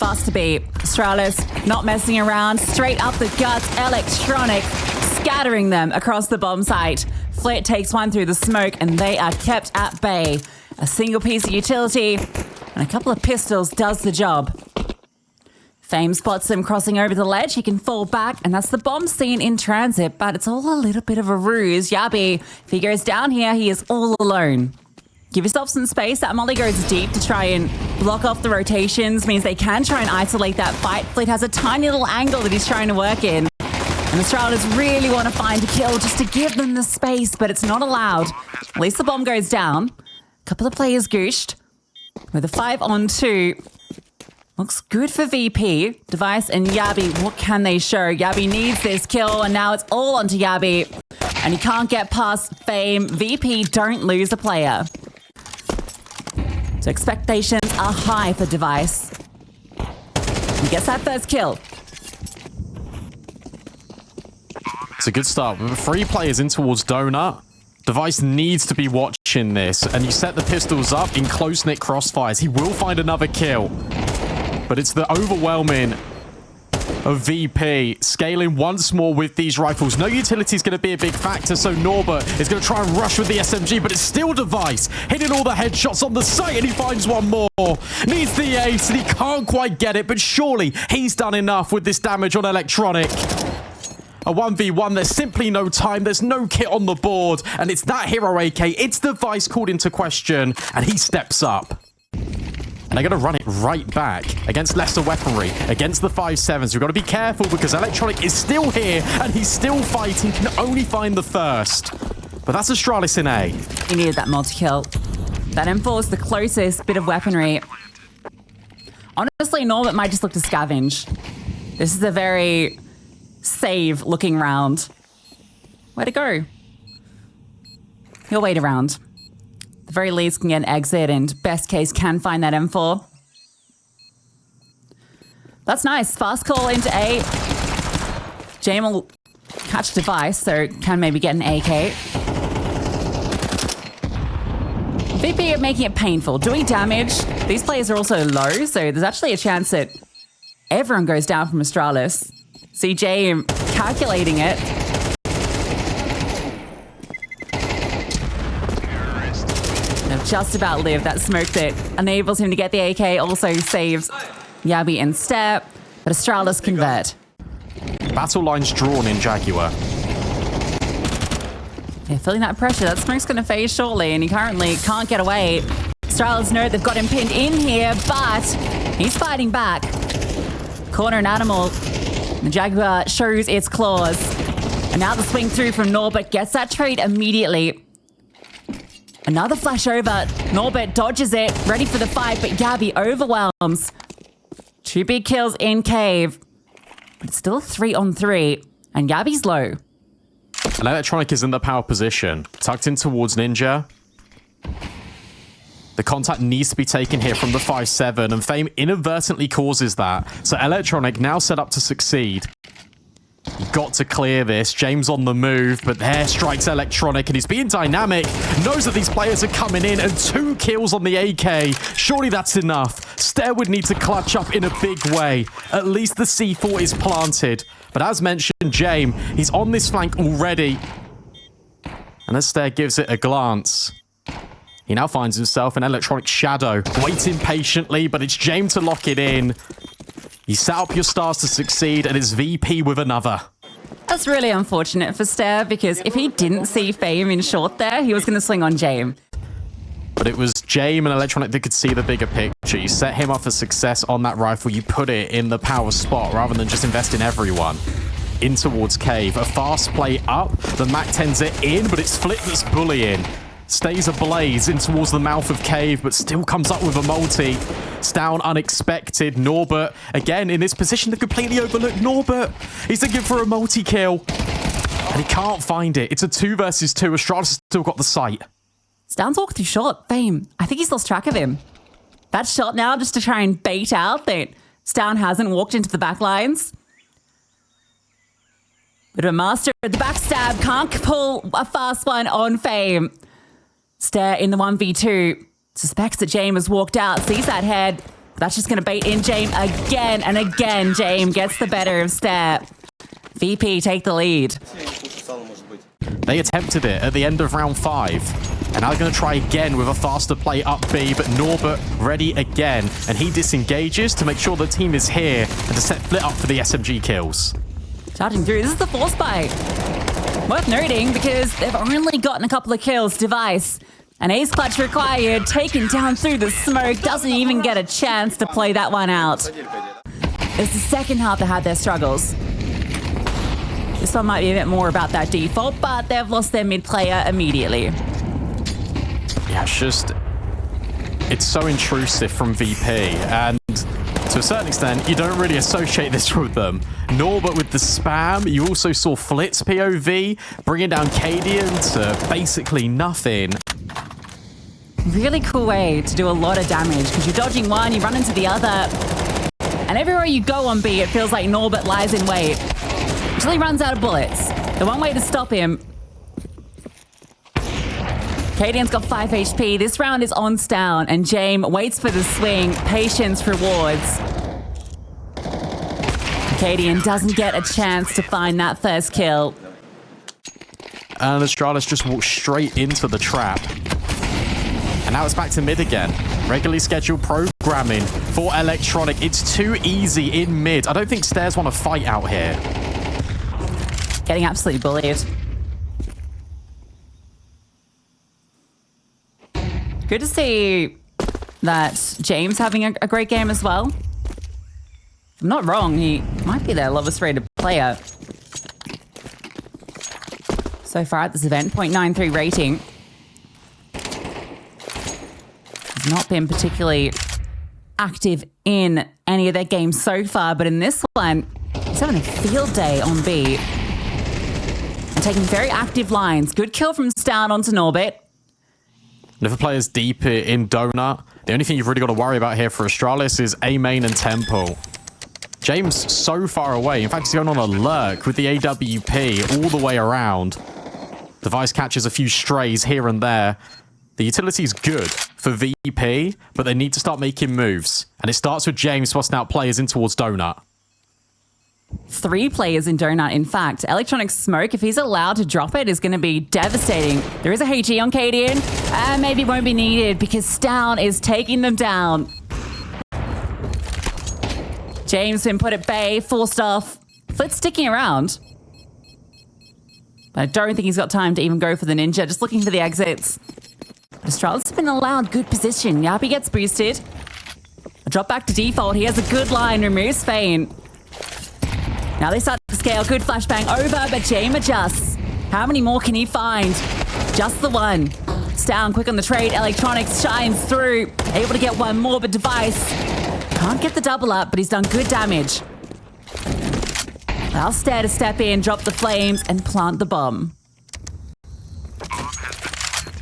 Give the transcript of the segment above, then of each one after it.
fast to beat. Astralis not messing around, straight up the guts, Electronic scattering them across the bomb site. Flit takes one through the smoke and they are kept at bay. A single piece of utility and a couple of pistols does the job. Fame spots him crossing over the ledge. He can fall back, and that's the bomb scene in transit, but it's all a little bit of a ruse. Yabi, if he goes down here, he is all alone. Give yourself some space. That molly goes deep to try and block off the rotations, means they can try and isolate that fight. Fleet has a tiny little angle that he's trying to work in. And Astralis really want to find a kill just to give them the space, but it's not allowed. At least the bomb goes down. A couple of players gooshed with a 5-on-2. Looks good for VP. Device and Yabi, what can they show? Yabi needs this kill, and now it's all onto Yabi. And he can't get past Fame. VP don't lose a player. So expectations are high for Device. He gets that first kill. It's a good start. With 3 players in towards Donut, Device needs to be watching this. And you set the pistols up in close-knit crossfires. He will find another kill. But it's the overwhelming of VP scaling once more with these rifles. No utility is going to be a big factor, so Norbert is going to try and rush with the SMG, but it's still Device hitting all the headshots on the site, and he finds one more. Needs the ace, and he can't quite get it, but surely he's done enough with this damage on Electronic. A 1v1, there's simply no time, there's no kit on the board, and it's that hero AK, it's Device called into question, and he steps up. And they're going to run it right back against lesser weaponry, against the 5.7s. We've got to be careful because Electronic is still here and he's still fighting, can only find the first. But that's Astralis in A. He needed that multi-kill. That M4 is the closest bit of weaponry. Honestly, Norbert might just look to scavenge. This is a very save-looking round. Way to go. He'll wait around. The very least can get an exit and best case can find that M4. That's nice. Fast call into A. Jame will catch Device, so can maybe get an AK. VP are making it painful, doing damage. These players are also low, so there's actually a chance that everyone goes down from Astralis. See Jame calculating it. Just about lived. That smoke that enables him to get the AK also saves Yabi and Step, but Astralis convert. Battle lines drawn in Jaguar. Yeah, feeling that pressure. That smoke's going to fade shortly, and he currently can't get away. Astralis know they've got him pinned in here, but he's fighting back. Corner an animal. The Jaguar shows its claws. And now the swing through from Norbert gets that trade immediately. Another flash over. Norbert dodges it, ready for the fight, but Yabi overwhelms. 2 big kills in Cave. But it's still a 3-on-3, and Yabi's low. And Electronic is in the power position, tucked in towards Ninja. The contact needs to be taken here from the 5.7, and Fame inadvertently causes that. So Electronic now set up to succeed. You've got to clear this. James on the move, but there strikes Electronic, and he's being dynamic. Knows that these players are coming in, and 2 kills on the AK. Surely that's enough. Stair would need to clutch up in a big way. At least the C4 is planted. But as mentioned, James, he's on this flank already. And as Stair gives it a glance, he now finds himself in Electronic shadow, waiting patiently, but it's James to lock it in. You set up your stars to succeed, and it's VP with another. That's really unfortunate for Stair, because if he didn't see Fame in short there, he was going to swing on Jame. But it was Jame and Electronic that could see the bigger picture. You set him up for success on that rifle. You put it in the power spot rather than just invest in everyone. In towards Cave. A fast play up. The Mac 10's it in, but it's Flit that's bullying. Stays ablaze in towards the mouth of Cave, but still comes up with a multi. It's down unexpected. Norbert, again, in this position to completely overlook Norbert. He's looking for a multi-kill, and he can't find it. It's a 2 versus 2. Astralis still got the sight. Stan's walked through short. Fame. I think he's lost track of him. That shot now just to try and bait out that Stan hasn't walked into the back lines. Bit of a master at the backstab. Can't pull a fast one on Fame. Stare in the 1v2. Suspects that James has walked out. Sees that head. That's just going to bait in James again and again. James gets the better of Stare. VP take the lead. They attempted it at the end of round 5. And now they're going to try again with a faster play up B, but Norbert ready again. And he disengages to make sure the team is here and to set Flit up for the SMG kills. Charging through. This is the force bite. Worth noting because they've only gotten a couple of kills. Device. An ace clutch required. Taken down through the smoke. Doesn't even get a chance to play that one out. It's the second half that had their struggles. This one might be a bit more about that default, but they've lost their mid player immediately. Yeah, it's so intrusive from VP, and to a certain extent, you don't really associate this with them. Norbert with the spam. You also saw Flit's POV, bringing down Cadian to basically nothing. Really cool way to do a lot of damage, because you're dodging one, you run into the other, and everywhere you go on B, it feels like Norbert lies in wait until he runs out of bullets. The one way to stop him. Cadian's got 5 HP. This round is on down, and James waits for the swing. Patience rewards. Cadian doesn't get a chance to find that first kill. And Astralis just walked straight into the trap. And now it's back to mid again. Regularly scheduled programming for Electronic. It's too easy in mid. I don't think Stairs want to fight out here. Getting absolutely bullied. Good to see that James having a great game as well. If I'm not wrong, he might be their lowest rated player so far at this event. 0.93 rating. He's not been particularly active in any of their games so far, but in this one, he's having a field day on B. And taking very active lines. Good kill from Stan onto Norbit. And if a player's deep in Donut, the only thing you've really got to worry about here for Astralis is A main and Temple. James so far away. In fact, he's going on a lurk with the AWP all the way around. Device catches a few strays here and there. The utility's good for VP, but they need to start making moves. And it starts with James busting out players in towards Donut. 3 players in Donut, in fact. Electronic Smoke, if he's allowed to drop it, is going to be devastating. There is a HE on Cadian, and maybe it won't be needed because Stown is taking them down. James been put at bay, forced off. Flit's sticking around. But I don't think he's got time to even go for the ninja, just looking for the exits. Astralis has been allowed good position. Yappy gets boosted. A drop back to default. He has a good line, removes Feign. Now they start to scale. Good flashbang over, but James adjusts. How many more can he find? Just the one. Stown quick on the trade. Electronics shines through. Able to get one more, but Device can't get the double up, but he's done good damage. I'll stare to step in, drop the flames, and plant the bomb.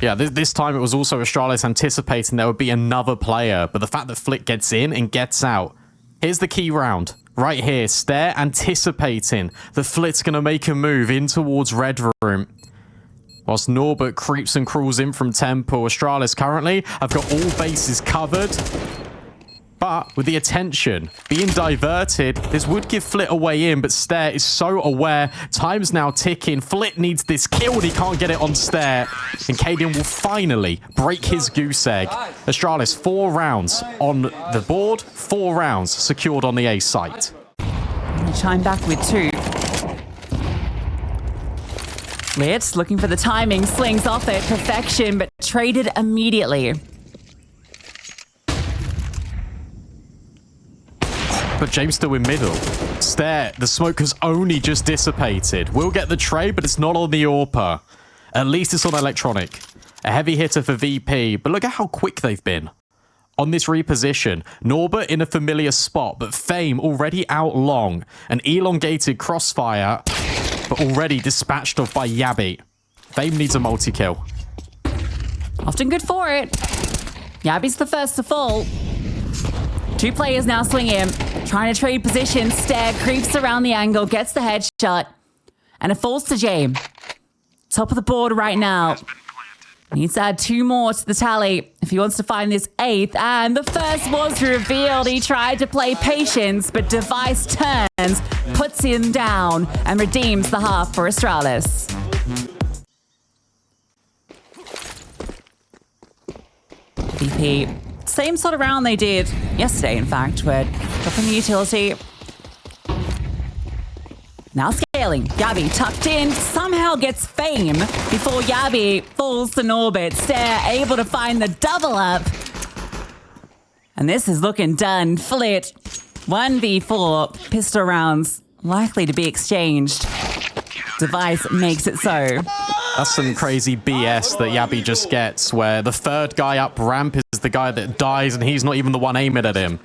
Yeah, this time it was also Astralis anticipating there would be another player, but the fact that Flick gets in and gets out. Here's the key round. Right here, Stare anticipating the Flit's going to make a move in towards Red Room. Whilst Norbert creeps and crawls in from Temple, Astralis currently have got all bases covered. But with the attention being diverted, this would give Flit a way in, but Stare is so aware. Time's now ticking. Flit needs this kill and he can't get it on Stare. And Cadian will finally break his goose egg. Astralis, 4 rounds on the board, 4 rounds secured on the A site. Chime back with 2. Flit looking for the timing, slings off it, perfection, but traded immediately. But James still in middle. Stare, the smoke has only just dissipated. We'll get the trade, but it's not on the AWPer. At least it's on Electronic. A heavy hitter for VP, but look at how quick they've been. On this reposition, Norbert in a familiar spot, but Fame already out long. An elongated crossfire, but already dispatched off by Yabby. Fame needs a multi-kill. Often good for it. Yabby's the first to fall. 2 players now swing him, trying to trade position. Stare creeps around the angle, gets the headshot, and it falls to James. Top of the board right now. Needs to add 2 more to the tally if he wants to find this 8th. And the first was revealed. He tried to play patience, but Device turns, puts him down, and redeems the half for Astralis. VP, same sort of round they did yesterday, in fact, where dropping the utility. Now scaling. Yabi tucked in, somehow gets fame before Yabi falls to Norbit. Stare able to find the double up. And this is looking done. Flit, 1v4, pistol rounds likely to be exchanged. Device makes it so. That's some crazy BS that Yabi just gets, where the third guy up ramp is the guy that dies and he's not even the one aiming at him.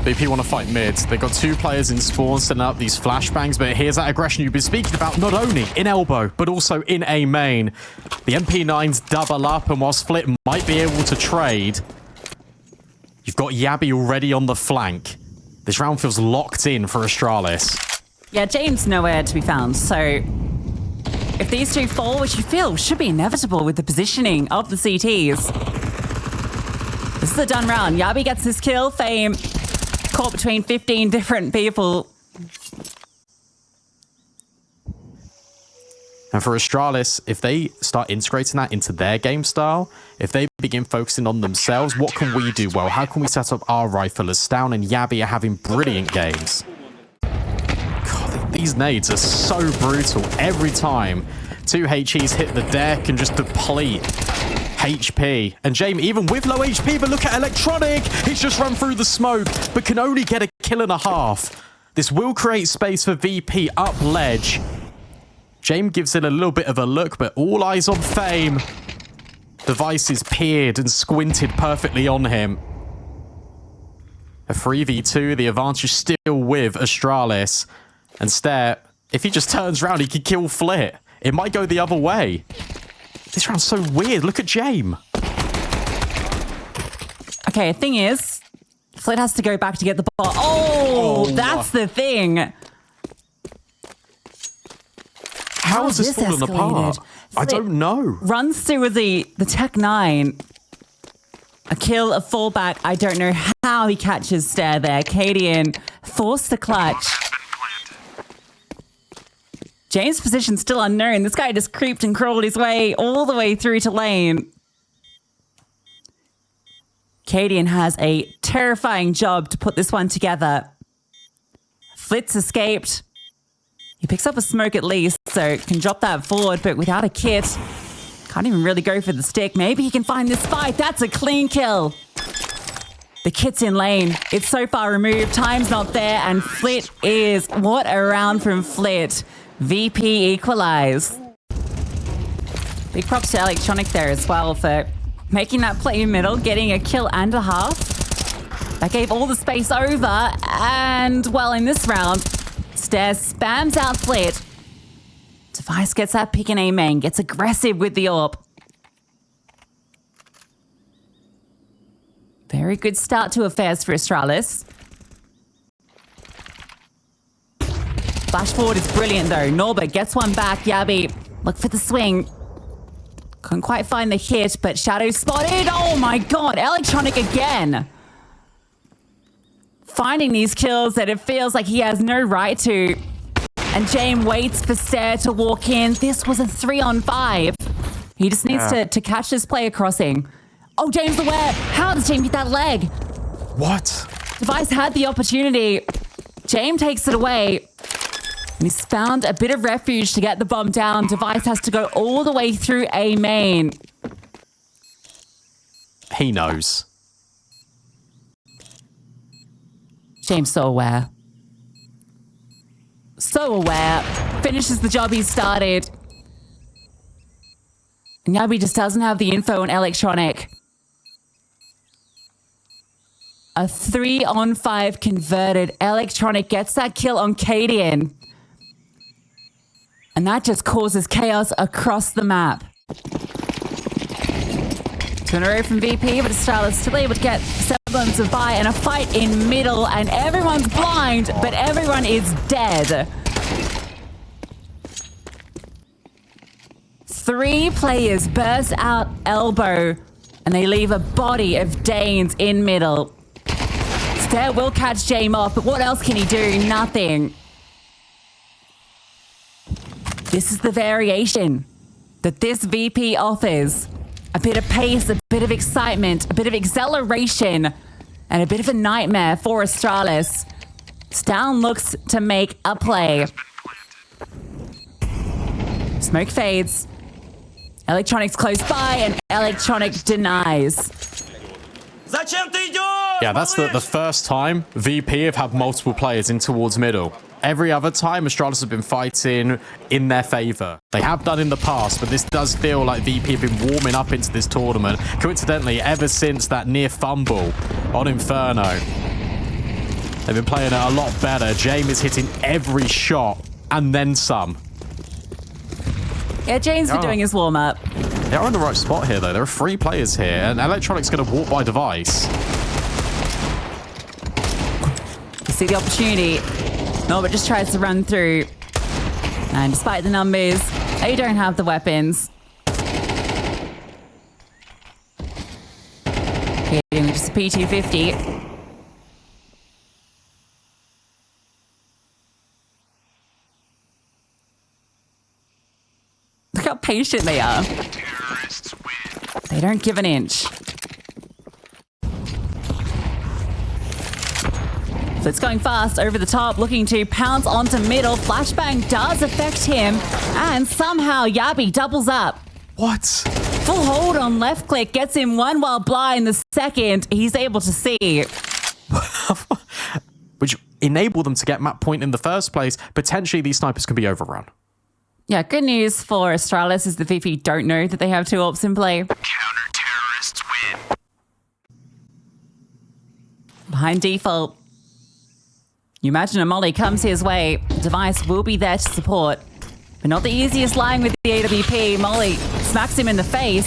BP want to fight mid. They've got 2 players in spawn setting up these flashbangs, but here's that aggression you've been speaking about, not only in elbow, but also in A main. The MP9s double up, and whilst Flit might be able to trade, you've got Yabi already on the flank. This round feels locked in for Astralis. Yeah, James nowhere to be found, so if these 2 fall, which you feel should be inevitable with the positioning of the CTs. This is a done round. Yabi gets his kill, fame. Caught between 15 different people. And for Astralis, if they start integrating that into their game style, if they begin focusing on themselves, what can we do well? How can we set up our rifle as Stown and Yabi are having brilliant games? God, these nades are so brutal every time. 2 HEs hit the deck and just deplete HP. And James, even with low HP, but look at Electronic. He's just run through the smoke, but can only get a kill and a half. This will create space for VP up ledge. James gives it a little bit of a look, but all eyes on Fame. Device is peered and squinted perfectly on him. A 3v2, the advantage still with Astralis. And Stare, if he just turns around, he could kill Flit. It might go the other way. This round's so weird. Look at James. Okay, the thing is, Flit has to go back to get the ball. Oh, that's the thing. How is this falling apart? I don't know. Runs through with the Tech 9. A kill, a fallback. I don't know how he catches Stare there. Cadian forced the clutch. James' position still unknown. This guy just creeped and crawled his way all the way through to lane. Cadian has a terrifying job to put this one together. Flit's escaped. He picks up a smoke at least, so can drop that forward, but without a kit. Can't even really go for the stick. Maybe he can find this fight. That's a clean kill. The kit's in lane. It's so far removed. Time's not there, and Flit is. What a round from Flit. VP equalize. Big props to Electronic there as well for making that play in middle, getting a kill and a half. That gave all the space over, and well, in this round, Stare spams out Flit. Device gets that pick in A main, gets aggressive with the AWP. Very good start to affairs for Astralis. Flash forward is brilliant though. Norbert gets one back. Yabi, look for the swing. Couldn't quite find the hit, but Shadow spotted. Oh my god, Electronic again. Finding these kills that it feels like he has no right to. And James waits for Stare to walk in. This was a 3-on-5. He just needs to catch this player crossing. Oh, James aware. How does James get that leg? What? Device had the opportunity. James takes it away. And he's found a bit of refuge to get the bomb down. Device has to go all the way through A main. He knows. James so aware. So aware. Finishes the job he started. And Yabi just doesn't have the info on Electronic. A 3-on-5 converted. Electronic gets that kill on Cadian. And that just causes chaos across the map. 2 in a row from VP, but Astralis still able to get semblance of buy and a fight in middle, and everyone's blind, but everyone is dead. 3 players burst out elbow, and they leave a body of Danes in middle. Stair will catch James off, but what else can he do? Nothing. This is the variation that this VP offers. A bit of pace, a bit of excitement, a bit of acceleration, and a bit of a nightmare for Astralis. Stown looks to make a play. Smoke fades. Electronics close by, and Electronic denies. Yeah, that's the first time VP have had multiple players in towards middle. Every other time, Astralis have been fighting in their favor. They have done in the past, but this does feel like VP have been warming up into this tournament. Coincidentally, ever since that near fumble on Inferno, they've been playing it a lot better. James is hitting every shot and then some. Yeah, James been doing his warm-up. They're on the right spot here, though. There are 3 players here, and Electronic's going to walk by device. You see the opportunity. Norbert just tries to run through. And despite the numbers, they don't have the weapons. Hitting with just a P250. Look how patient they are. They don't give an inch. So it's going fast over the top, looking to pounce onto middle. Flashbang does affect him, and somehow Yabi doubles up. What? Full hold on left click, gets him one while blind. The second he's able to see. Which enabled them to get map point in the first place. Potentially, these snipers can be overrun. Yeah, good news for Astralis is the VP don't know that they have 2 AWPs in play. Counter-terrorists win. Behind default. You imagine a molly comes his way. Device will be there to support. But not the easiest lying with the AWP. Molly smacks him in the face.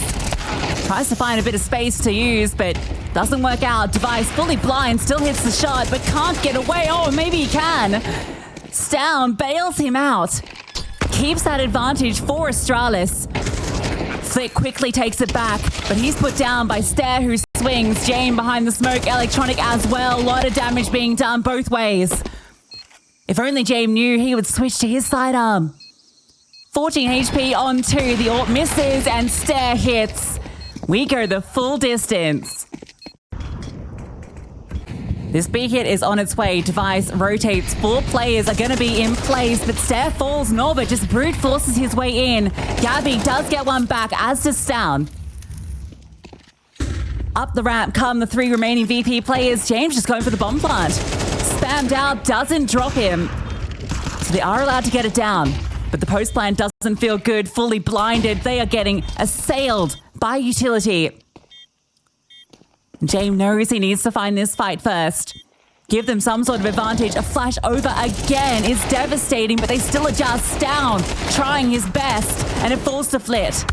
Tries to find a bit of space to use, but doesn't work out. Device fully blind, still hits the shot, but can't get away. Oh, maybe he can. Stown bails him out. Keeps that advantage for Astralis. Flick quickly takes it back, but he's put down by Stair, who swings. Jane behind the smoke, Electronic as well. A lot of damage being done both ways. If only Jane knew, he would switch to his sidearm. 14 HP on 2. The AWP misses and Stair hits. We go the full distance. This B hit is on its way. Device rotates. 4 players are going to be in place, but Stair falls. Norbert just brute forces his way in. Gabby does get one back, as does Stown. Up the ramp come the 3 remaining VP players. James just going for the bomb plant. Spammed out, doesn't drop him. So they are allowed to get it down, but the post plant doesn't feel good. Fully blinded. They are getting assailed by utility. James knows he needs to find this fight first. Give them some sort of advantage. A flash over again is devastating, but they still adjust. Down, trying his best, and it falls to Flit.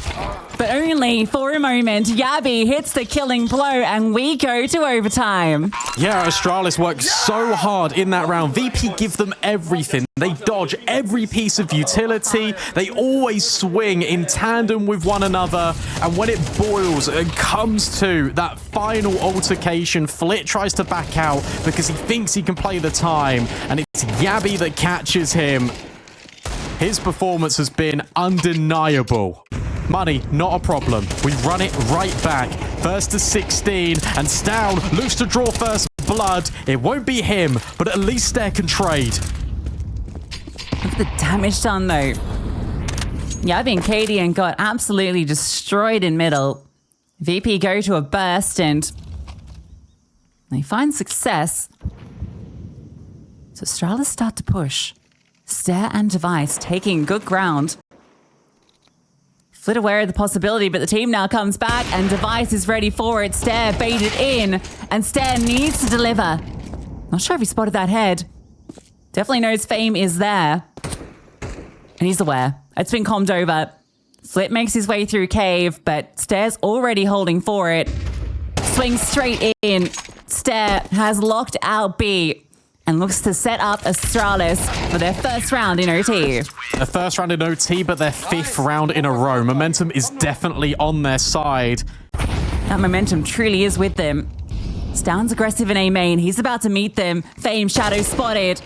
But only for a moment. Yabi hits the killing blow, and we go to overtime. Yeah, Astralis worked so hard in that round. VP give them everything. They dodge every piece of utility. They always swing in tandem with one another. And when it boils and comes to that final altercation, Flit tries to back out because he thinks he can play the time. And it's Yabi that catches him. His performance has been undeniable. Money, not a problem. We run it right back. First to 16, and Stown looks to draw first blood. It won't be him, but at least Stair can trade. Look at the damage done, though. Yabi and Cadian got absolutely destroyed in middle. VP go to a burst, and they find success. So Astralis start to push. Stair and Device taking good ground. Flit aware of the possibility, but the team now comes back and Device is ready for it. Stair baited in, and Stair needs to deliver. Not sure if he spotted that head. Definitely knows Fame is there. And he's aware. It's been calmed over. Flit makes his way through cave, but Stair's already holding for it. Swings straight in. Stair has locked out B. and looks to set up Astralis for their first round in OT. Their first round in OT, but their 5th round in a row. Momentum is definitely on their side. That momentum truly is with them. Stound's aggressive in A main. He's about to meet them. Fame shadow spotted.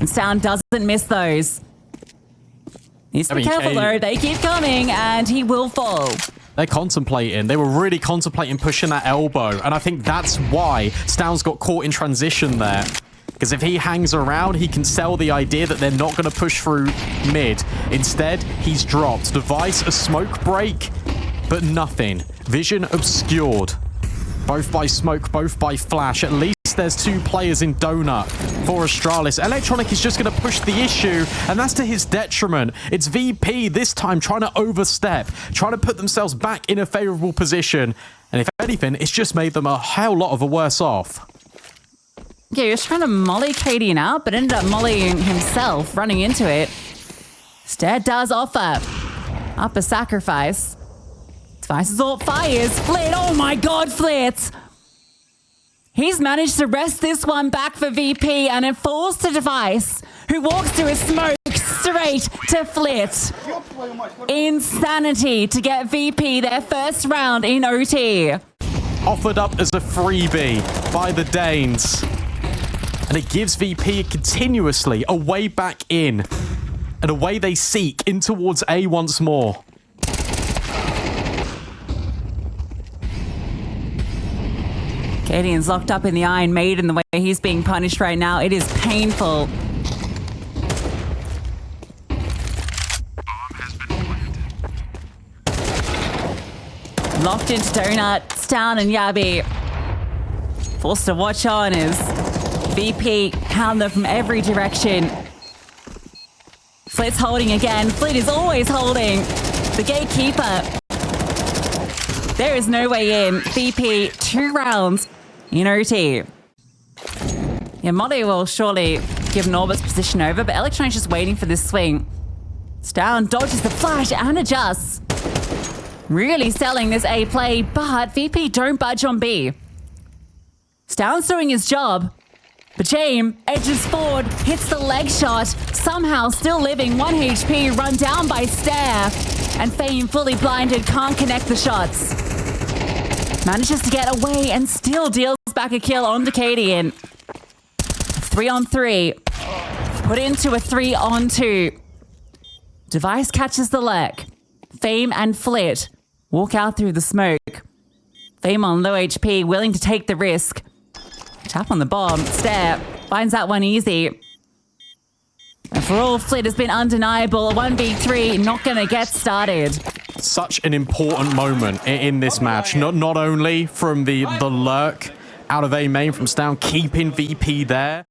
And Stound doesn't miss those. Needs to be careful though. They keep coming and he will fall. They're contemplating. They were really contemplating pushing that elbow. And I think that's why Stound's got caught in transition there. Because if he hangs around, he can sell the idea that they're not going to push through mid. Instead, he's dropped. Device, a smoke break, but nothing. Vision obscured. Both by smoke, both by flash. At least there's 2 players in Donut for Astralis. Electronic is just going to push the issue, and that's to his detriment. It's VP this time trying to overstep, trying to put themselves back in a favorable position. And if anything, it's just made them a hell lot of a worse off. Yeah, he was trying to molly Cadian out, but ended up mollying himself, running into it. Stare does offer up a sacrifice. Device's ult fires. Flit, oh my god, Flit! He's managed to wrest this one back for VP, and it falls to Device, who walks through a smoke straight to Flit. Insanity to get VP their first round in OT. Offered up as a freebie by the Danes. And it gives VP continuously a way back in. And a way they seek in towards A once more. Cadian's locked up in the Iron Maiden the way he's being punished right now. It is painful. Locked into Donut, Stound and Yabi. Forced to watch on as VP hound them from every direction. Flit's holding again. Flit is always holding. The gatekeeper. There is no way in. VP, 2 rounds in OT. Yeah, Molly will surely give Norbert's position over, but Electronic's just waiting for this swing. Stound dodges the flash and adjusts. Really selling this A play, but VP don't budge on B. Stound's doing his job, but James edges forward, hits the leg shot, somehow still living, 1 HP, run down by Stare, and Fame fully blinded, can't connect the shots. Manages to get away and still deals back a kill on Cadian. 3-on-3, put into a 3-on-2. Device catches the leg. Fame and Flit walk out through the smoke. Fame on low HP, willing to take the risk. Tap on the bomb. Stare finds that one easy. And for all, Flit has been undeniable. A 1v3, not going to get started. Such an important moment in this match. Not only from the lurk out of A main from Stound, keeping VP there.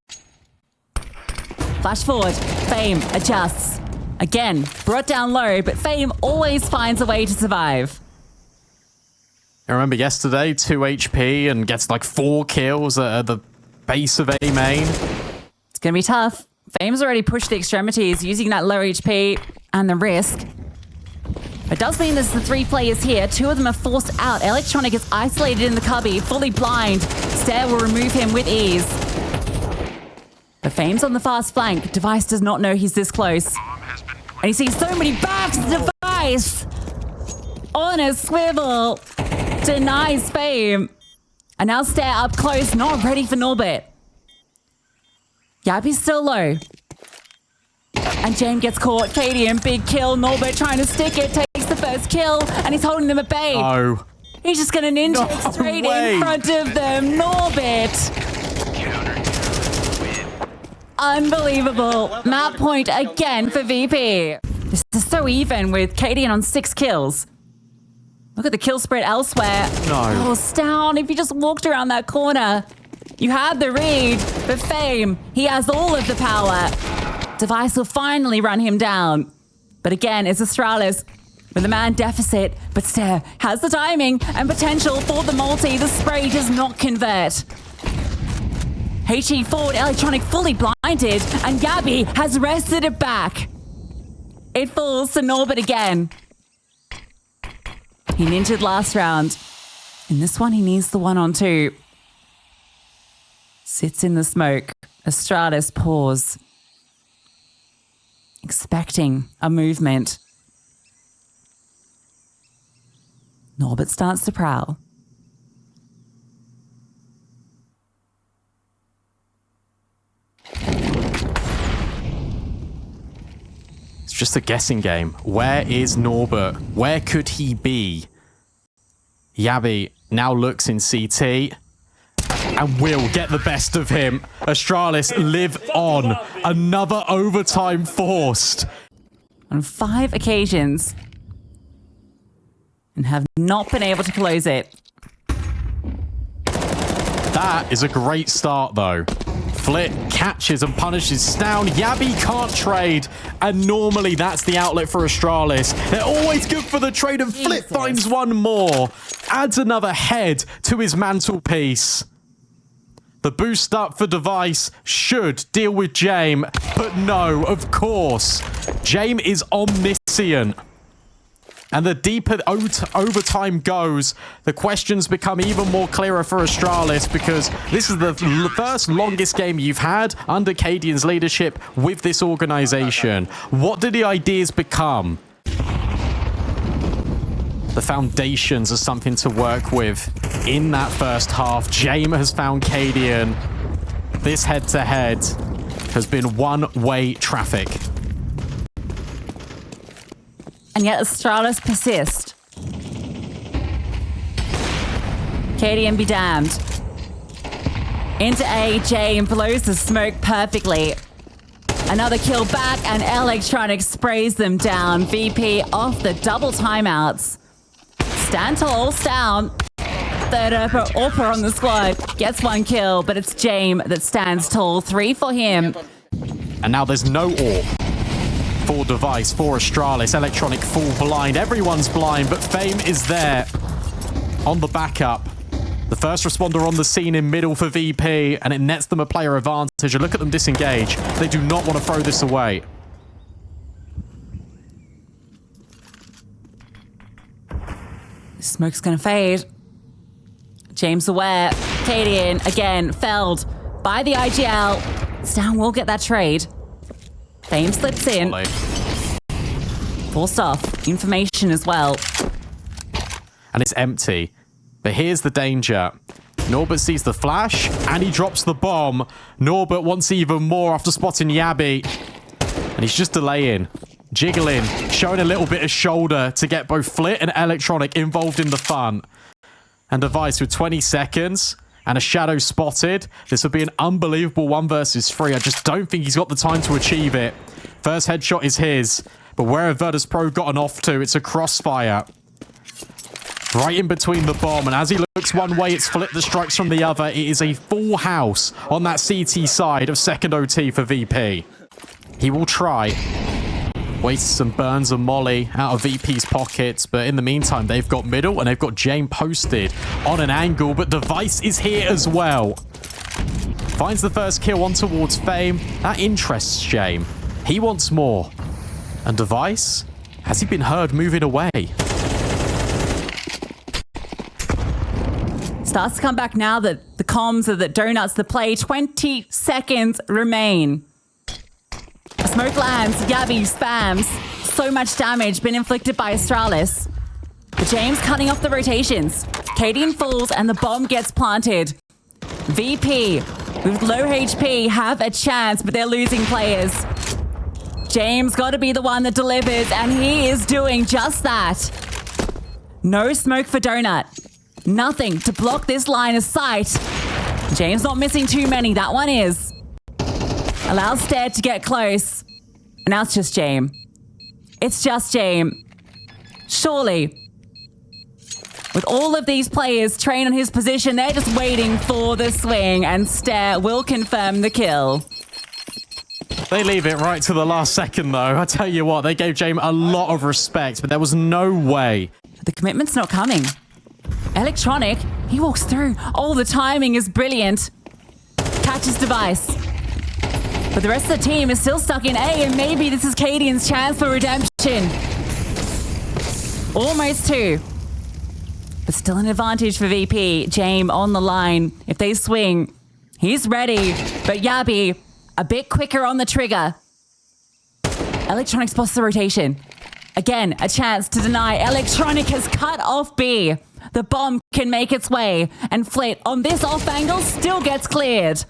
Flash forward. Fame adjusts. Again, brought down low, but Fame always finds a way to survive. I remember yesterday, 2 HP and gets like 4 kills at the base of A main. It's going to be tough. Fame's already pushed the extremities using that low HP and the risk. It does mean there's the 3 players here. 2 of them are forced out. Electronic is isolated in the cubby, fully blind. Stare will remove him with ease. But Fame's on the fast flank. Device does not know he's this close. And he sees so many backs. Device on a swivel. Denies Fame. And now Stare up close, not ready for Norbert. Yabi's still low. And James gets caught. Cadian, big kill. Norbert trying to stick it, takes the first kill, and he's holding them at bay. Oh. He's just going to ninja it straight in front of them. Norbert. Unbelievable. Map point again for VP. This is so even with Cadian on 6 kills. Look at the kill spread elsewhere. No. Oh, Stound, if you just walked around that corner, you had the read. But Fame, he has all of the power. Device will finally run him down. But again, it's Astralis with a man deficit. But Stare has the timing and potential for the multi. The spray does not convert. HE forward, Electronic fully blinded, and Yabi has wrested it back. It falls to Norbert again. He ninja'd last round. In this one, he needs the 1-on-2. Sits in the smoke. Astralis pause, expecting a movement. Norbert starts to prowl. It's just a guessing game. Where is Norbert? Where could he be? Yabi now looks in CT and will get the best of him. Astralis live on. Another overtime forced. On 5 occasions and have not been able to close it. That is a great start, though. Flit catches and punishes Stown. Yabi can't trade, and normally that's the outlet for Astralis. They're always good for the trade, and Flit finds one more. Adds another head to his mantelpiece. The boost up for Device should deal with Jame, but no, of course. Jame is omniscient. And the deeper overtime goes, the questions become even more clearer for Astralis, because this is the first longest game you've had under Cadian's leadership with this organization. What do the ideas become? The foundations are something to work with in that first half. Jame has found Cadian. This head-to-head has been one-way traffic. And yet Astralis persist. Cadian be damned. Into A, Jame blows the smoke perfectly. Another kill back, and Electronic sprays them down. VP off the double timeouts. Stand tall, Stown. Third AWPer on the squad. Gets one kill, but it's Jame that stands tall. 3 for him. And now there's no AWP. For Device, for Astralis, Electronic full blind. Everyone's blind, but Fame is there on the backup. The first responder on the scene in middle for VP, and it nets them a player advantage. And look at them disengage. They do not want to throw this away. Smoke's gonna fade. James aware. Cadian, again, felled by the IGL. Stown will get that trade. Fame slips in. Forced off. Information as well. And it's empty. But here's the danger. Norbert sees the flash, and he drops the bomb. Norbert wants even more after spotting Yabi. And he's just delaying. Jiggling. Showing a little bit of shoulder to get both Flit and Electronic involved in the fun. And Device with 20 seconds. And a shadow spotted. This would be an unbelievable 1 versus 3. I just don't think he's got the time to achieve it. First headshot is his. But where have Virtus.pro gotten off to? It's a crossfire. Right in between the bomb. And as he looks one way, it's Flit that strikes from the other. It is a full house on that CT side of second OT for VP. He will try. Wastes some burns and molly out of VP's pockets, but in the meantime, they've got middle and they've got Jame posted on an angle, but Device is here as well. Finds the first kill on towards Fame. That interests Jame. He wants more. And Device? Has he been heard moving away? Starts to come back now that the comms are that Donuts the play. 20 seconds remain. Smoke lands, Yabi spams. So much damage been inflicted by Astralis. But James cutting off the rotations. Cadian falls and the bomb gets planted. VP with low HP have a chance, but they're losing players. James got to be the one that delivers, and he is doing just that. No smoke for Donut. Nothing to block this line of sight. James not missing too many. That one is. Allows Stead to get close. And now it's just Jame. It's just Jame. Surely. With all of these players trained on his position, they're just waiting for the swing, and Stare will confirm the kill. They leave it right to the last second, though. I tell you what, they gave Jame a lot of respect, but there was no way. The commitment's not coming. Electronic, he walks through. Oh, the timing is brilliant. Catches Device. But the rest of the team is still stuck in A, and maybe this is Cadian's chance for redemption. Almost 2. But still an advantage for VP. Jame on the line. If they swing, He's ready, but Yabi a bit quicker on the trigger. Electronic spots the rotation. Again, a chance to deny. Electronic has cut off B. The bomb can make its way, and Flit on this off angle still gets cleared.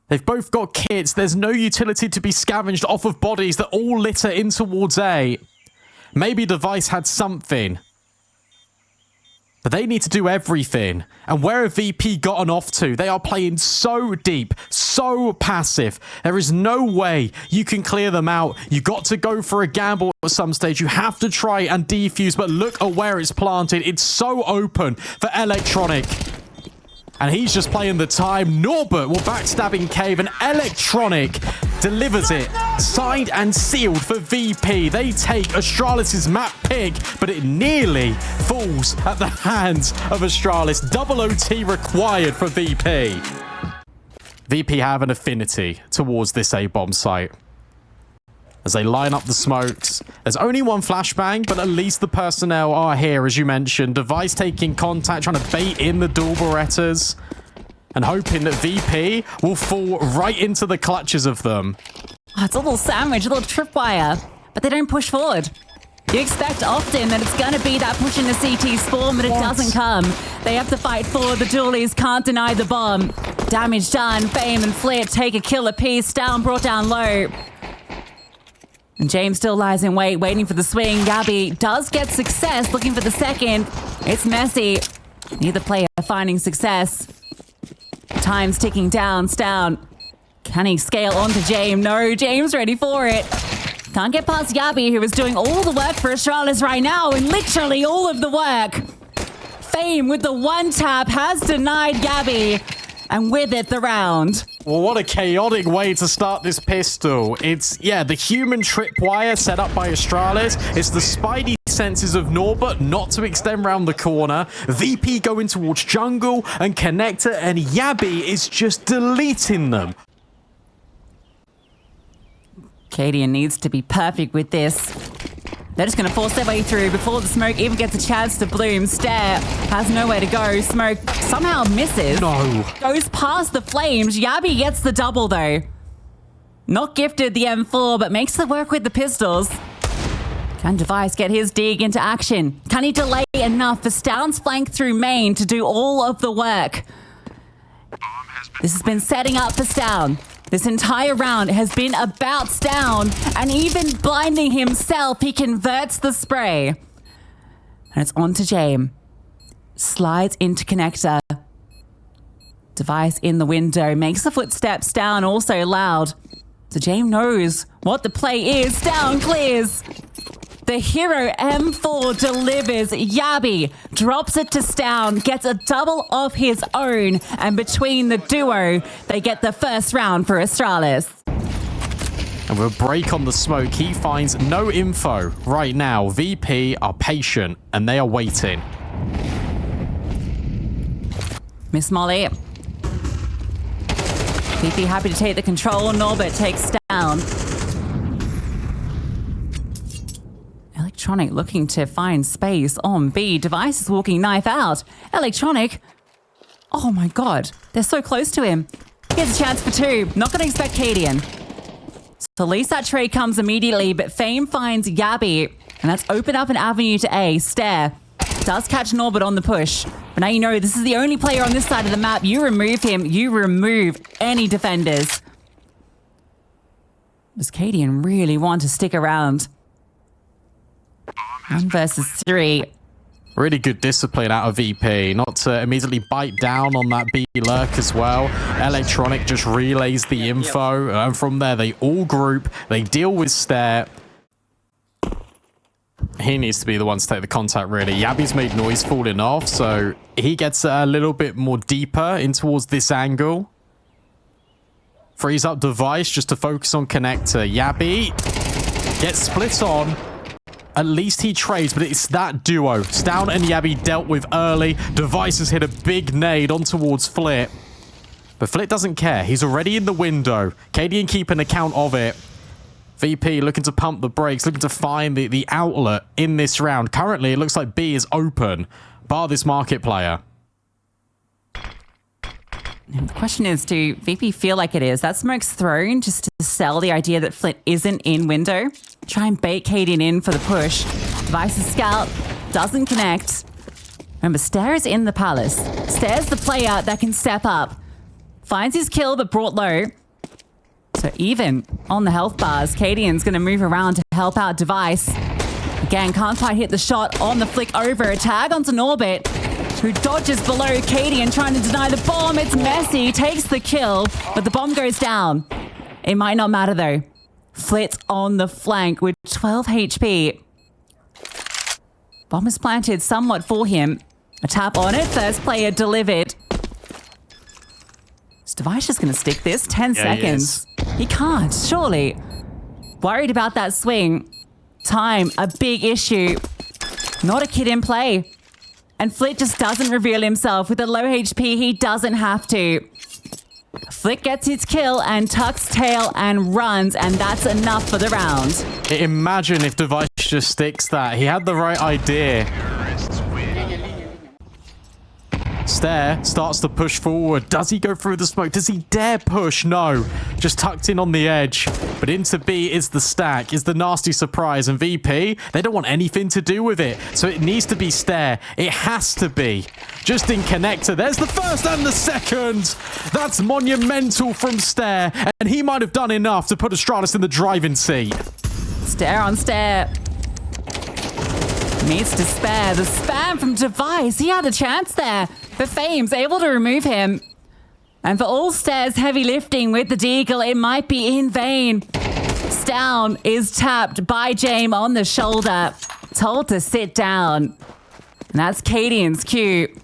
They've both got kits. There's no utility to be scavenged off of bodies that all litter in towards A. Maybe Device had something. But they need to do everything. And where have VP gotten off to? They are playing so deep, so passive. There is no way you can clear them out. You got to go for a gamble at some stage. You have to try and defuse, but look at where it's planted. It's so open for Electronic. And he's just playing the time. Norbert will backstabbing Cave, and Electronic delivers it. Signed and sealed for VP. They take Astralis' map pick, but it nearly falls at the hands of Astralis. Double OT required for VP. VP have an affinity towards this A-bomb site. As they line up the smokes, there's only one flashbang, but at least the personnel are here, as you mentioned. Device taking contact, trying to bait in the dual Berettas, and hoping that VP will fall right into the clutches of them. Oh, it's a little sandwich, a little tripwire, but they don't push forward. You expect often that it's going to be that push in the CT spawn, but it doesn't come. They have to fight forward. The dualies can't deny the bomb. Damage done. Fame and Flit take a kill apiece. Down, brought down low. And James still lies in wait, waiting for the swing. Yabi does get success, looking for the second. It's messy. Neither player finding success. Time's ticking down. Down. Can he scale onto James? No, James ready for it. Can't get past Yabi, who is doing all the work for Astralis right now, and literally all of the work. Fame with the one tap has denied Yabi, and with it the round. Well, what a chaotic way to start this pistol. It's, yeah, the human tripwire set up by Astralis. It's the spidey senses of Norbert not to extend round the corner. VP going towards jungle and connector, and Yabi is just deleting them. Cadian needs to be perfect with this. They're just going to force their way through before the smoke even gets a chance to bloom. Stare has nowhere to go. Smoke somehow misses. No. Goes past the flames. Yabi gets the double, though. Not gifted the M4, but makes the work with the pistols. Can Device get his dig into action? Can he delay enough for Stoun's flank through main to do all of the work? This has been setting up for Stoun. This entire round has been about Stoun, and even blinding himself, he converts the spray. And it's on to James. Slides into connector. Device in the window, makes the footsteps down also loud. So James knows what the play is. Stoun clears. The hero M4 delivers. Yabi drops it to Stoun, gets a double of his own, and between the duo, they get the first round for Astralis. And with a break on the smoke, he finds no info right now. VP are patient, and they are waiting. Miss Molly. VP happy to take the control. Norbert takes Stoun. Electronic looking to find space on B. Device is walking knife out. Electronic. Oh my god. They're so close to him. He has a chance for two. Not going to expect Cadian. So at least that trade comes immediately, but Fame finds Yabi, and that's opened up an avenue to A. Stare. Does catch Norbert on the push. But now you know this is the only player on this side of the map. You remove him, you remove any defenders. Does Cadian really want to stick around? 1 versus 3. Really good discipline out of VP, not to immediately bite down on that B lurk as well. Electronic just relays the info, and from there they all group, they deal with Stare. He needs to be the one to take the contact, really. Yabi's made noise falling off, so he gets a little bit more deeper in towards this angle. Frees up Device just to focus on connector. Yabi gets split on. At least he trades, but it's that duo. Stoun and Yabi dealt with early. Device has hit a big nade on towards Flit. But Flit doesn't care. He's already in the window. Cadian keeping account of it. VP looking to pump the brakes, looking to find the outlet in this round. Currently, it looks like B is open, bar this market player. And the question is, do VP feel like it is? That smoke's thrown just to sell the idea that Flint isn't in window. Try and bait Kaden in for the push. Device's scout doesn't connect. Remember, Stare is in the palace. Stare's the player that can step up. Finds his kill, but brought low. So even on the health bars, Cadian's going to move around to help out Device. Again, can't quite hit the shot on the flick over. A tag onto Norbit, who dodges below Cadian, trying to deny the bomb. It's messy, takes the kill, but the bomb goes down. It might not matter though. Flit on the flank with 12 HP. Bomb is planted somewhat for him. A tap on it, first player delivered. Is Device just going to stick this? 10 seconds. He can't, surely. Worried about that swing. Time, a big issue. Not a kid in play. And Flit just doesn't reveal himself. With a low HP, he doesn't have to. Flick gets his kill and tucks tail and runs, and that's enough for the round. Imagine if Device just sticks that. He had the right idea. Stare starts to push forward. Does he go through the smoke? Does he dare push? No. Just tucked in on the edge. But into B is the stack, is the nasty surprise. And VP, they don't want anything to do with it. So it needs to be Stare. It has to be. Just in connector. There's the first and the second. That's monumental from Stare. And he might have done enough to put Astralis in the driving seat. Stare on Stare. Needs to spare. The spam from Device. He had a chance there. But Fame's able to remove him. And for all Stare's heavy lifting with the Deagle, it might be in vain. Stown is tapped by James on the shoulder. Told to sit down. And that's Cadian's cue.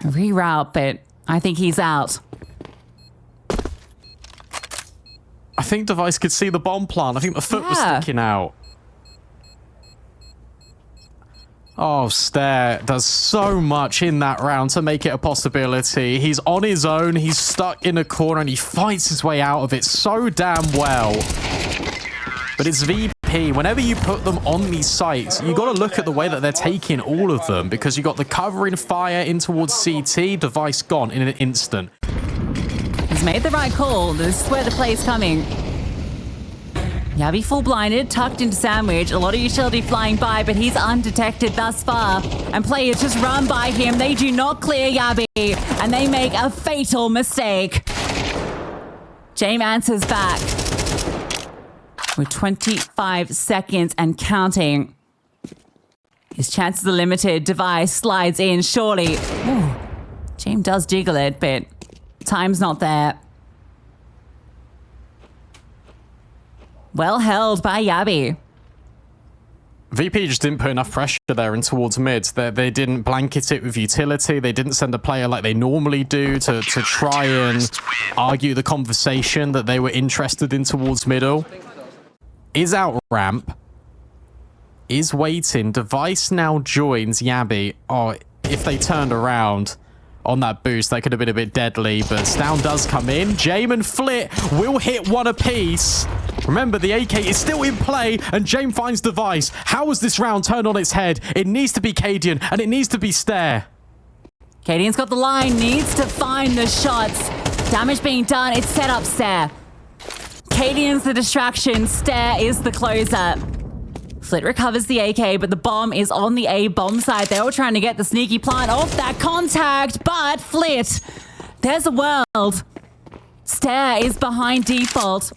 A reroute, but I think he's out. I think Device could see the bomb plant. I think the foot was sticking out. Oh, Stare does so much in that round to make it a possibility. He's on his own, he's stuck in a corner, and he fights his way out of it so damn well. But it's VP. Whenever you put them on these sites, you got to look at the way that they're taking all of them, because you got the covering fire in towards CT, Device gone in an instant. He's made the right call. This is where the play's coming. Yabi full blinded, tucked into sandwich. A lot of utility flying by, but he's undetected thus far. And players just run by him. They do not clear Yabi, and they make a fatal mistake. James answers back with 25 seconds and counting. His chances are limited. Device slides in, surely. Ooh. James does jiggle it, but time's not there. Well held by Yabi. VP just didn't put enough pressure there in towards mid. They didn't blanket it with utility. They didn't send a player like they normally do to try and argue the conversation that they were interested in towards middle. Is out ramp. Is waiting. Device now joins Yabi. Oh, if they turned around on that boost, that could have been a bit deadly, but Stown does come in. James and Flit will hit one apiece. Remember, the AK is still in play, and James finds Device. How has this round turned on its head? It needs to be Cadian, and it needs to be Stare. Cadian's got the line, needs to find the shots. Damage being done, it's set up Stare. Cadian's the distraction, Stare is the closer. Flit recovers the AK, but the bomb is on the A bomb side. They were trying to get the sneaky plant off that contact, but Flit, there's a world. Stare is behind default.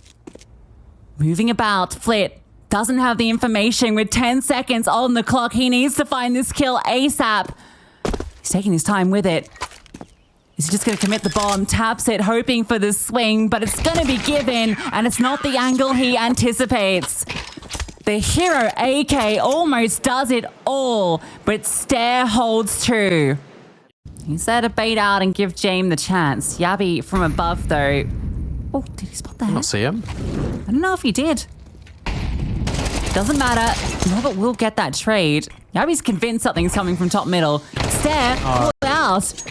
Moving about, Flit doesn't have the information with 10 seconds on the clock. He needs to find this kill ASAP. He's taking his time with it. Is he just going to commit the bomb? Taps it, hoping for the swing, but it's going to be given, and it's not the angle he anticipates. The hero AK almost does it all, but Stare holds true. He's there to bait out and give James the chance. Yabi from above, though. Oh, did he spot that? Not see him. I don't know if he did. Doesn't matter. Norbert will get that trade. Yabi's convinced something's coming from top middle. Stare, pull out.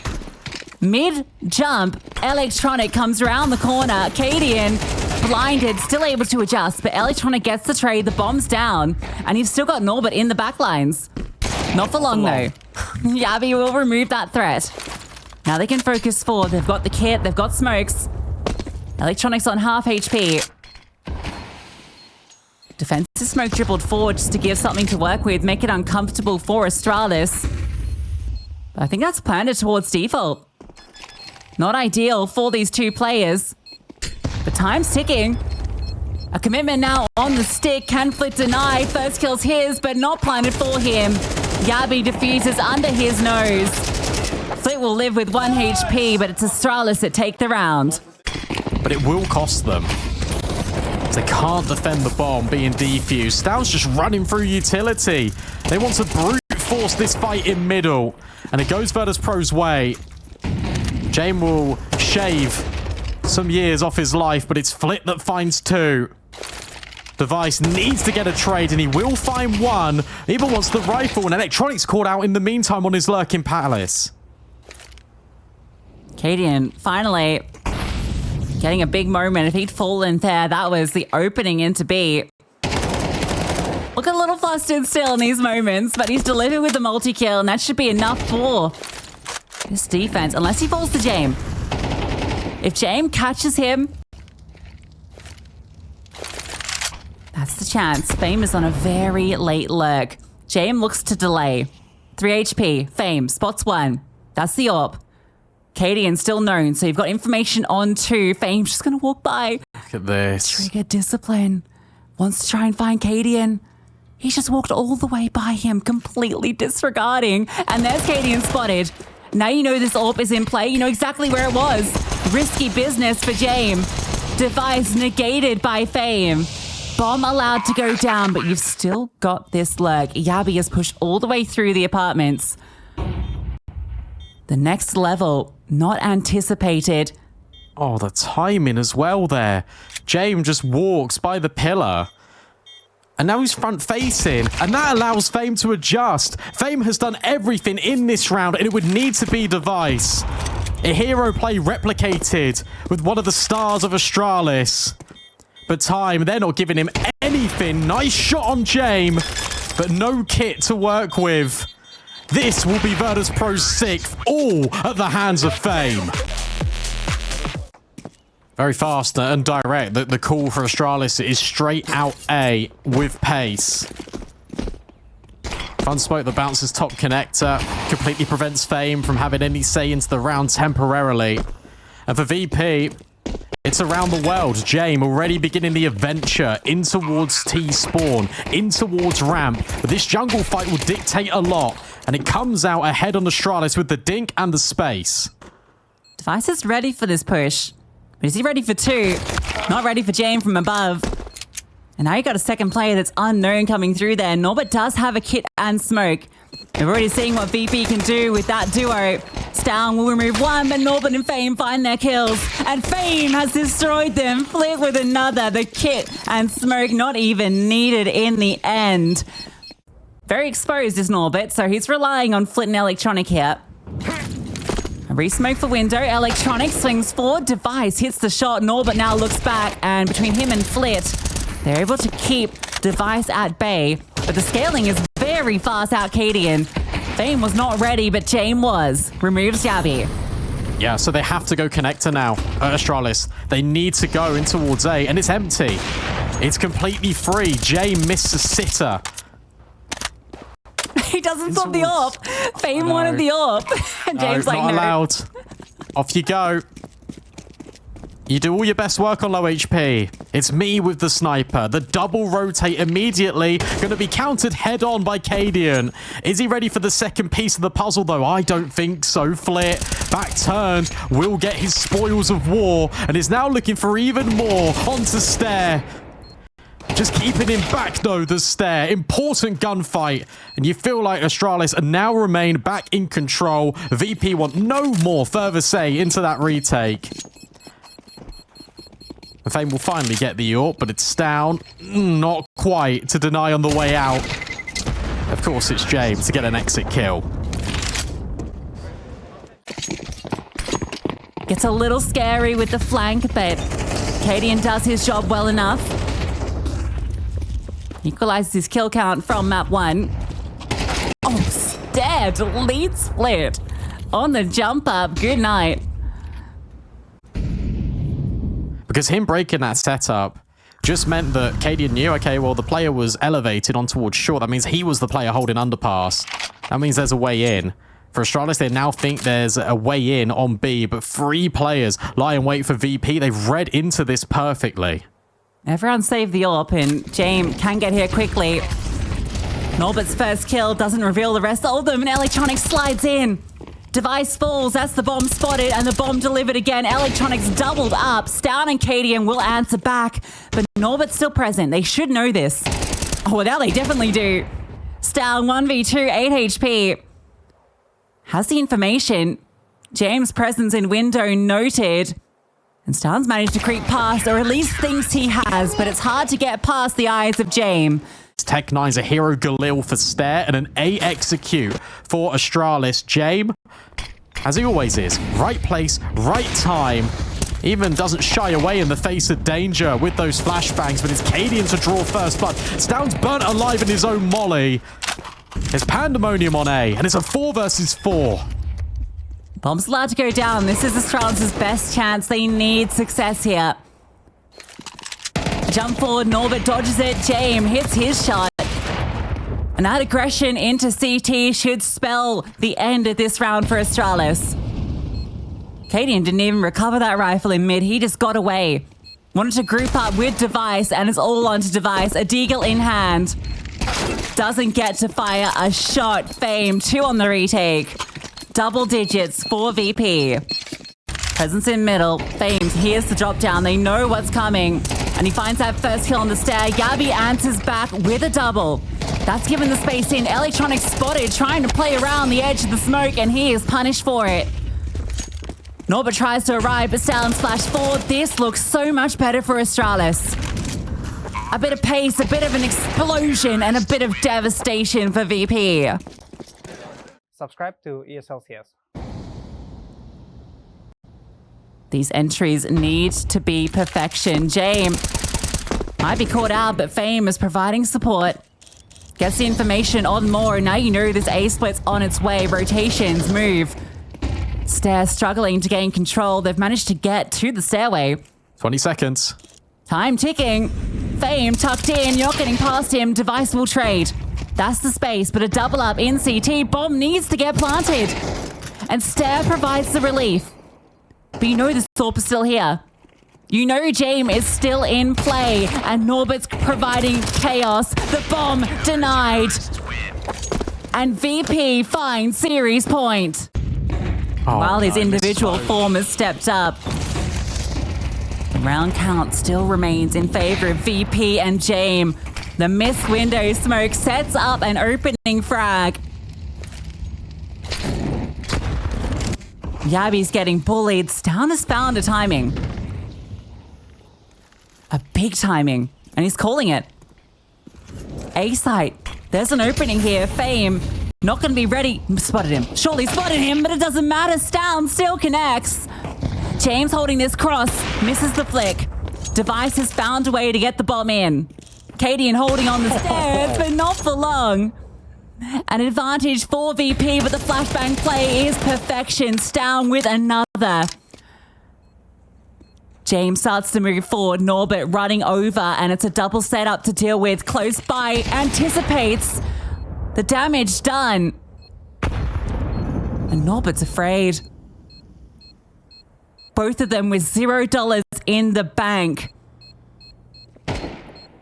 Mid-jump, Electronic comes around the corner. Cadian, blinded, still able to adjust, but Electronic gets the trade, the bomb's down, and you've still got Norbert in the backlines. Not for long, though. Yabi will remove that threat. Now they can focus forward. They've got the kit. They've got smokes. Electronics on half HP. Defensive smoke dribbled forward just to give something to work with, make it uncomfortable for Astralis. But I think that's planted towards default. Not ideal for these two players. But time's ticking. A commitment now on the stick. Can Flit deny? First kill's his, but not planted for him. Gabby defuses under his nose. Flit will live with 1 HP, but it's Astralis that take the round. But it will cost them. They can't defend the bomb being defused. Stout's just running through utility. They want to brute force this fight in middle. And it goes Virtus.pro's way. Jame will shave some years off his life, but it's Flit that finds 2. Device needs to get a trade, and he will find 1. He even wants the rifle, and Electronics called out in the meantime on his lurking palace. Cadian finally getting a big moment. If he'd fallen there, that was the opening into B. Look a little flustered still in these moments, but he's delivered with the multi-kill, and that should be enough for this defense, unless he falls to Jame. If Jame catches him, that's the chance. Fame is on a very late lurk. Jame looks to delay. 3 HP. Fame spots 1. That's the AWP. Cadian still known, so you've got information on 2. Fame's just going to walk by. Look at this. Trigger discipline. Wants to try and find Cadian. He just walked all the way by him, completely disregarding. And there's Cadian spotted. Now you know this AWP is in play. You know exactly where it was. Risky business for Jame. Device negated by Fame. Bomb allowed to go down, but you've still got this lurk. Yabi has pushed all the way through the apartments. The next level, not anticipated. Oh, the timing as well there. Jame just walks by the pillar. And now he's front-facing, and that allows Fame to adjust. Fame has done everything in this round, and it would need to be Device. A hero play replicated with one of the stars of Astralis. But time, they're not giving him anything. Nice shot on Jame, but no kit to work with. This will be Virtus.pro's 6th, all at the hands of Fame. Very fast and direct. The call for Astralis is straight out A with pace. Fun smoke that bounces top connector. Completely prevents Fame from having any say into the round temporarily. And for VP, it's around the world. Jame already beginning the adventure in towards T spawn, in towards ramp. But this jungle fight will dictate a lot. And it comes out ahead on Astralis with the dink and the space. Device is ready for this push. But is he ready for 2? Not ready for Jame from above. And now you got a second player that's unknown coming through there. Norbert does have a kit and smoke. We're already seeing what VP can do with that duo. Stown will remove 1, but Norbert and Fame find their kills. And Fame has destroyed them. Flit with another. The kit and smoke not even needed in the end. Very exposed is Norbert, so he's relying on Flit and Electronic here. A re-smoke for window. Electronic swings forward. Device hits the shot. Norbert now looks back, and between him and Flit, they're able to keep Device at bay. But the scaling is very fast out Cadian. Fame was not ready, but Jame was. Removes Yabi. Yeah, so they have to go connector now at Astralis. They need to go in towards A, and it's empty. It's completely free. Jame missed a sitter. He doesn't stop the AWP. Fame wanted the AWP. And James like, not no. allowed. Off you go. You do all your best work on low HP. It's me with the sniper. The double rotate immediately. Going to be countered head on by Cadian. Is he ready for the second piece of the puzzle, though? I don't think so. Flit, back turned, will get his spoils of war and is now looking for even more. Onto Stair. Just keeping him back, though, the Stair. Important gunfight. And you feel like Astralis now remain back in control. VP want no more further say into that retake. And Fame will finally get the AWP, but it's down. Not quite to deny on the way out. Of course, it's James to get an exit kill. Gets a little scary with the flank, but Cadian does his job well enough. Equalizes his kill count from map 1. Oh, Stead leads Flit. on the jump up. Good night. Because him breaking that setup just meant that Cadian knew, okay, well, the player was elevated on towards short. That means he was the player holding underpass. That means there's a way in. For Astralis, they now think there's a way in on B, but 3 players lie in wait for VP. They've read into this perfectly. Everyone saved the AWP, and James can get here quickly. Norbert's first kill doesn't reveal the rest of them, and Electronics slides in. Device falls, that's the bomb spotted, and the bomb delivered again. Electronics doubled up. Stown and Cadian will answer back, but Norbert's still present. They should know this. Oh, well, now they definitely do. Stown 1v2, 8 HP. Has the information. James' presence in window noted. And Stown's managed to creep past, or at least thinks he has, but it's hard to get past the eyes of James. Tech9's a hero Galil for Stare and an A execute for Astralis. James, as he always is, right place, right time. Even doesn't shy away in the face of danger with those flashbangs, but it's Cadian to draw first blood. Stown's burnt alive in his own molly. There's pandemonium on A, and it's a 4 versus 4. Bomb's allowed to go down. This is Astralis' best chance. They need success here. Jump forward, Norbert dodges it. James hits his shot. And that aggression into CT should spell the end of this round for Astralis. Cadian didn't even recover that rifle in mid. He just got away. Wanted to group up with Device, and it's all onto Device. A deagle in hand. Doesn't get to fire a shot. Fame, 2 on the retake. Double digits for VP. Presence in middle. Fame hears the drop down. They know what's coming. And he finds that first kill on the stair. Gabby answers back with a double. That's given the space in. Electronics spotted, trying to play around the edge of the smoke, and he is punished for it. Norbert tries to arrive, but Stalin flash forward. This looks so much better for Astralis. A bit of pace, a bit of an explosion, and a bit of devastation for VP. Subscribe to ESLCS. These entries need to be perfection. James might be caught out, but Fame is providing support. Gets the information on more. Now you know this A split's on its way. Rotations move. Stair struggling to gain control. They've managed to get to the stairway. 20 seconds. Time ticking. Fame tucked in. You're not getting past him. Device will trade. That's the space, but a double up in CT. Bomb needs to get planted. And Stair provides the relief. But you know the Thorpe is still here. You know James is still in play, and Norbert's providing chaos. The bomb denied. And VP finds series point. While his individual form has stepped up. The round count still remains in favor of VP and James. The missed window smoke sets up an opening frag. Yabi's getting bullied. Stown has found a timing. A big timing. And he's calling it. A site. There's an opening here. Fame. Not going to be ready. Spotted him. Surely spotted him, but it doesn't matter. Stown still connects. James holding this cross. Misses the flick. Device has found a way to get the bomb in. Cadian holding on the stairs, but not for long. An advantage for VP, but the flashbang play is perfection. Stown with another. James starts to move forward. Norbert running over, and it's a double setup to deal with. Close by, anticipates the damage done. And Norbert's afraid. Both of them with $0 in the bank.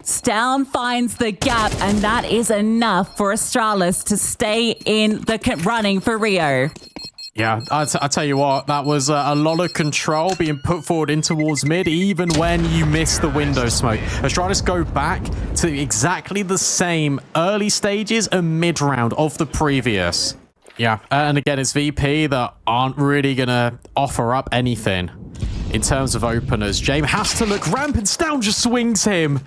Stown finds the gap, and that is enough for Astralis to stay in the running for Rio. Yeah, I tell you what, that was a lot of control being put forward in towards mid, even when you miss the window smoke. Astralis go back to exactly the same early stages and mid round of the previous. Yeah, and again, it's VP that aren't really going to offer up anything in terms of openers. James has to look ramp, and Stown just swings him.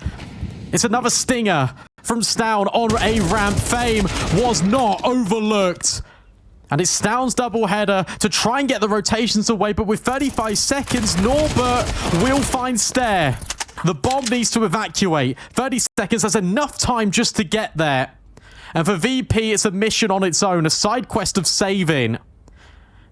It's another stinger from Stown on a ramp. Fame was not overlooked. And it's Stown's doubleheader to try and get the rotations away, but with 35 seconds, Norbert will find Stair. The bomb needs to evacuate. 30 seconds, that's enough time just to get there. And for VP, it's a mission on its own, a side quest of saving.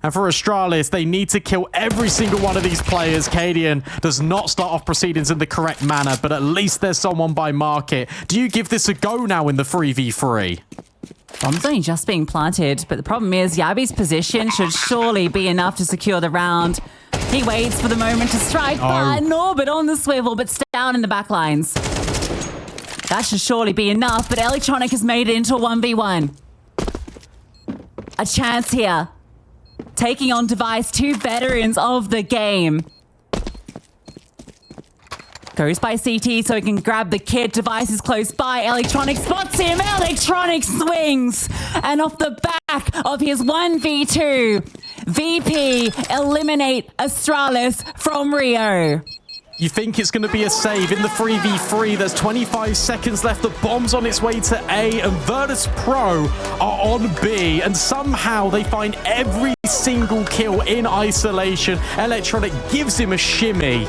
And for Astralis, they need to kill every single one of these players. Cadian does not start off proceedings in the correct manner, but at least there's someone by market. Do you give this a go now in the 3v3? Bomb's only just being planted, but the problem is Yabi's position should surely be enough to secure the round. He waits for the moment to strike, but Norbert on the swivel, but down in the back lines. That should surely be enough, but Electronic has made it into a 1v1. A chance here. Taking on Device, two veterans of the game. Goes by CT so he can grab the kid. Device is close by. Electronic spots him. Electronic swings. And off the back of his 1v2, VP eliminate Astralis from Rio. You think it's going to be a save in the 3v3. There's 25 seconds left. The bomb's on its way to A, and Virtus.pro are on B, and somehow they find every single kill in isolation. Electronic gives him a shimmy.